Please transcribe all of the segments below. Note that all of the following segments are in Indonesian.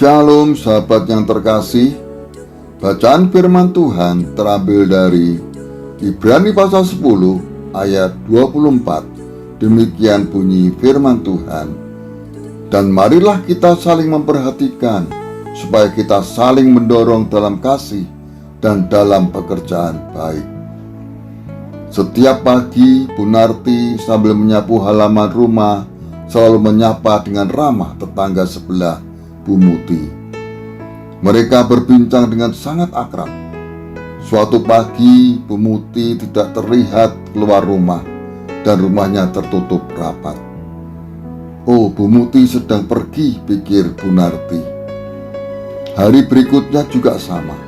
Shalom sahabat yang terkasih. Bacaan firman Tuhan terambil dari Ibrani pasal 10 ayat 24. Demikian bunyi firman Tuhan. Dan marilah kita saling memperhatikan, supaya kita saling mendorong dalam kasih dan dalam pekerjaan baik. Setiap pagi Bu Narti sambil menyapu halaman rumah selalu menyapa dengan ramah tetangga sebelah, Bu Muti. Mereka berbincang dengan sangat akrab. Suatu pagi Bu Muti tidak terlihat keluar rumah dan rumahnya tertutup rapat. Oh, Bu Muti sedang pergi, pikir Bu Narti. Hari berikutnya juga sama.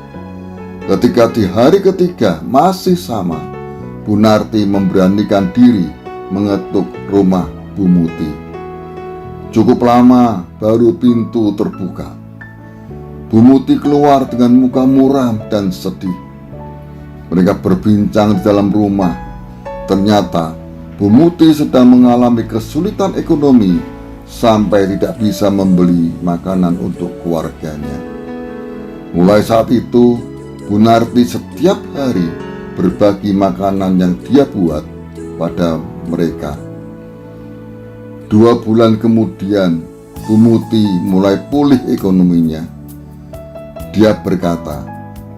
Ketika di hari ketiga masih sama, Bu Narti memberanikan diri mengetuk rumah Bu Muti. Cukup lama baru pintu terbuka. Bu Muti keluar dengan muka muram dan sedih. Mereka berbincang di dalam rumah. Ternyata Bu Muti sedang mengalami kesulitan ekonomi sampai tidak bisa membeli makanan untuk keluarganya. Mulai saat itu, Bu Narti setiap hari berbagi makanan yang dia buat pada mereka. 2 bulan kemudian, Bu Muti mulai pulih ekonominya. Dia berkata,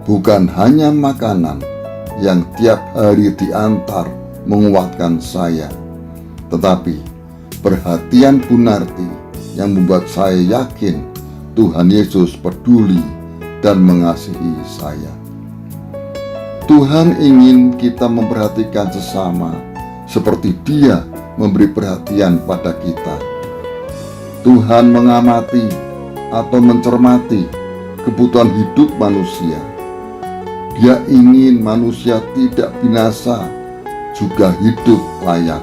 bukan hanya makanan yang tiap hari diantar menguatkan saya, tetapi perhatian Bu Narti yang membuat saya yakin Tuhan Yesus peduli dan mengasihi saya. Tuhan ingin kita memperhatikan sesama seperti Dia memberi perhatian pada kita. Tuhan mengamati atau mencermati kebutuhan hidup manusia. Dia ingin manusia tidak binasa, juga hidup layak.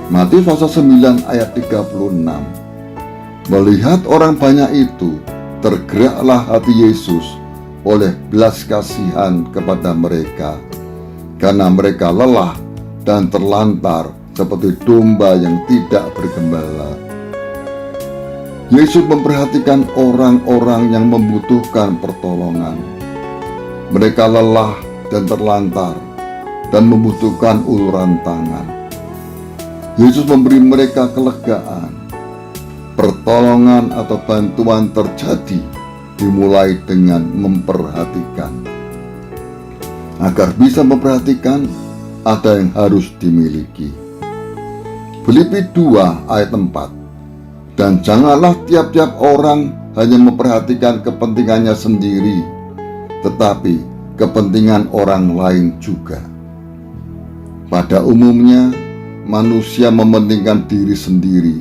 Matius pasal 9 ayat 36. Melihat orang banyak itu, tergeraklah hati Yesus oleh belas kasihan kepada mereka, karena mereka lelah dan terlantar seperti domba yang tidak bergembala. Yesus memperhatikan orang-orang yang membutuhkan pertolongan. Mereka lelah dan terlantar dan membutuhkan uluran tangan. Yesus memberi mereka kelegaan. Pertolongan atau bantuan terjadi dimulai dengan memperhatikan. Agar bisa memperhatikan, ada yang harus dimiliki. Filipi 2 ayat 4. Dan janganlah tiap-tiap orang hanya memperhatikan kepentingannya sendiri, tetapi kepentingan orang lain juga. Pada umumnya, manusia mementingkan diri sendiri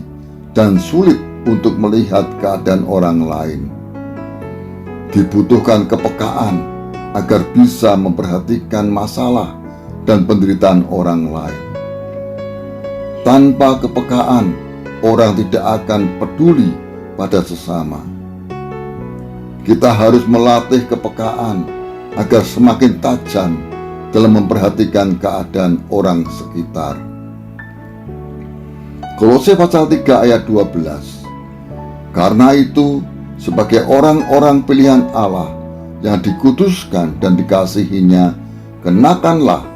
dan sulit untuk melihat keadaan orang lain. Dibutuhkan kepekaan agar bisa memperhatikan masalah dan penderitaan orang lain. Tanpa kepekaan, orang tidak akan peduli pada sesama. Kita harus melatih kepekaan agar semakin tajam dalam memperhatikan keadaan orang sekitar. Kolose pasal 3 ayat 12. Karena itu, sebagai orang-orang pilihan Allah yang dikuduskan dan dikasihinya, kenakanlah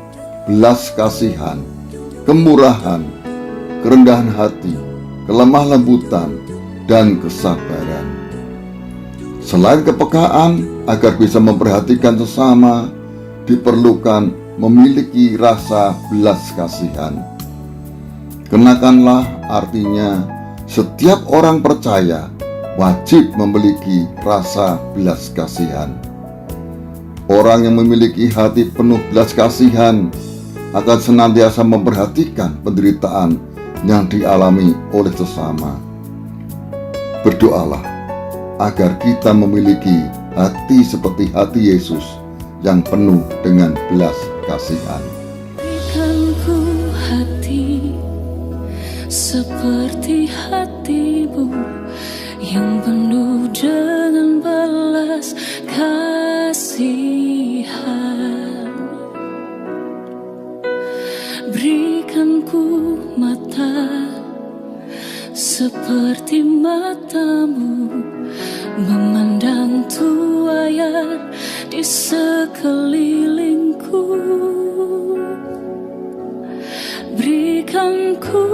belas kasihan, kemurahan, kerendahan hati, kelemah lembutan, dan kesabaran. Selain kepekaan, agar bisa memperhatikan sesama, diperlukan memiliki rasa belas kasihan. Kenakanlah artinya setiap orang percaya wajib memiliki rasa belas kasihan. Orang yang memiliki hati penuh belas kasihan akan senantiasa memperhatikan penderitaan yang dialami oleh sesama. Berdoalah agar kita memiliki hati seperti hati Yesus yang penuh dengan belas kasihan. Berikanku hati seperti hatimu yang penuh dengan belas kasihan. Berikanku mata seperti matamu, memandang tuayan di sekelilingku. Berikan ku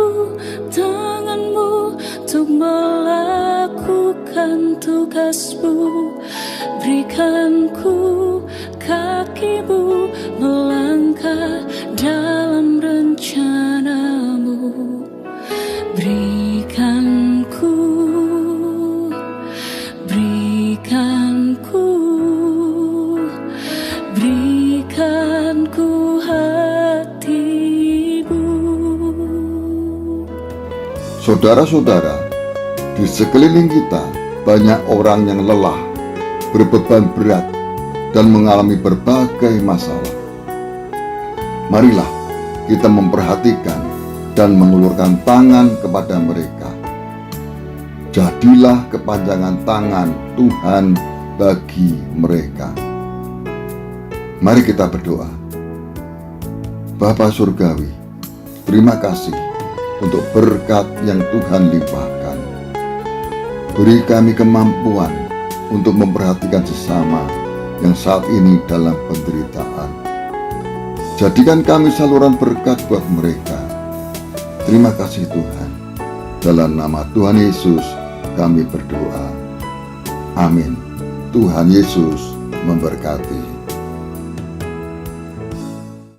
tanganmu untuk melakukan tugasmu. Berikan ku kakimu melangkah dalam rencanamu. Berikan ku hatimu. Saudara-saudara, di sekeliling kita banyak orang yang lelah, berbeban berat, dan mengalami berbagai masalah. Marilah kita memperhatikan dan mengulurkan tangan kepada mereka. Jadilah kepanjangan tangan Tuhan bagi mereka. Mari kita berdoa. Bapa Surgawi, terima kasih untuk berkat yang Tuhan limpahkan. Beri kami kemampuan untuk memperhatikan sesama yang saat ini dalam penderitaan. Jadikan kami saluran berkat buat mereka. Terima kasih Tuhan. Dalam nama Tuhan Yesus kami berdoa. Amin. Tuhan Yesus memberkati.